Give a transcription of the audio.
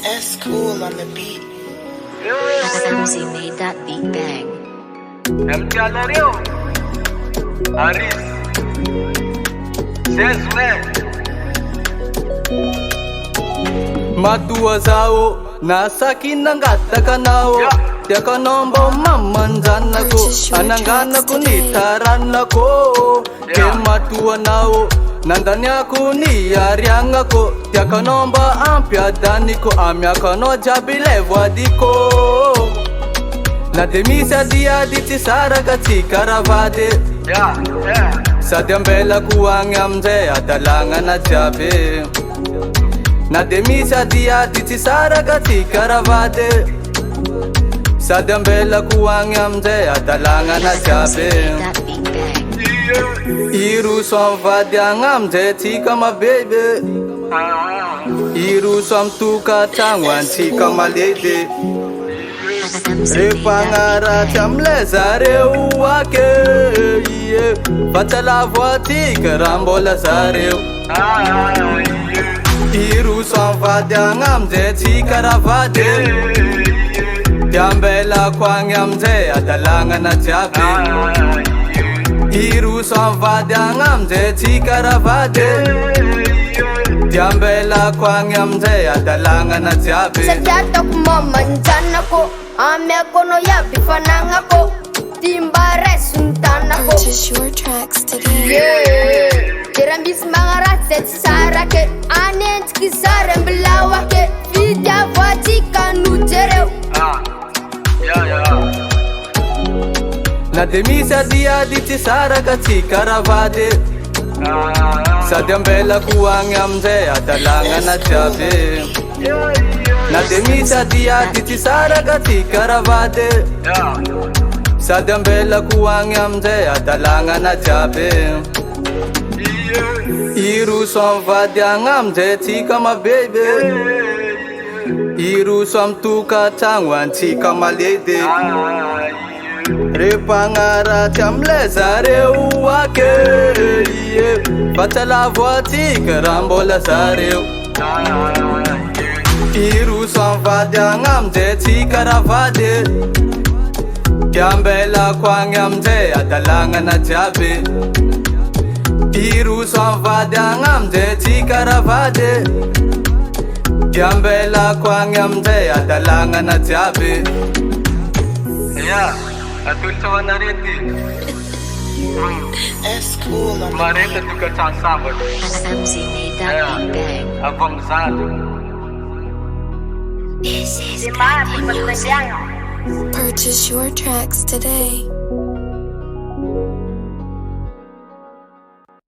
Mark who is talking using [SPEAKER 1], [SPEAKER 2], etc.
[SPEAKER 1] S cool on the beat.
[SPEAKER 2] Samsi made that beat bang.
[SPEAKER 3] MC Alario, Aris, Sesme,
[SPEAKER 4] Matua zao nasa kinangata nao Tiaka nombo mamanzana ko Anangana ko ni tarana ko Ke matua nao Nandani ako ni arianga ko Tiaka nomba ampiadani ko Amiaka no jabile wadiko Na demisa dia diti saraka tikaravade Sadyambela kuang amze adalanga na jabe Na demisa dia diti saraka tikaravade Sadyambela kuang amze adalanga na jabe
[SPEAKER 2] That beat bang.
[SPEAKER 4] Iru som vadyang amze tika ma baby Iru som tuka tangwan tika ma lady Repangara chamle zareu wake Baca la voiture rambola zareu Iru som vadyang amze tika ravade Diambela kwang amze adalanga na jabe Iru som vadyang amze tika ravade Diambela kwang amze adalanga na jabe
[SPEAKER 5] Sajatok mo manjan ako Ame ako no yabi fanang ako Timbare suntan ako
[SPEAKER 6] Purchase your tracks today.
[SPEAKER 5] Yeah Kirambis mga raset sarake Anent kisarang belawake Vidya wajika nujereu
[SPEAKER 4] Na demisa dia diti saraka tika ravade Sadyambela kuang amze adalanga na jabe Na demisa dia diti saraka tika ravade Sadyambela kuang amze adalanga na jabe Iru som vadyang amze tika ma baby Iru som tuka tangwan tika ma lady Repangara chamle zareu wake Baca la voiture rambola zareu Iru som vadyang amze tika ravade Diambela kwang amze adalanga na jabe Iru som vadyang amze tika ravade Diambela kwang amze adalanga na jabe
[SPEAKER 3] atul sa nariti.
[SPEAKER 1] S cool on the
[SPEAKER 3] Marita tuka sa sabot.
[SPEAKER 2] Samsi made that beat bang.
[SPEAKER 3] Abang zalo.
[SPEAKER 6] Purchase your tracks today.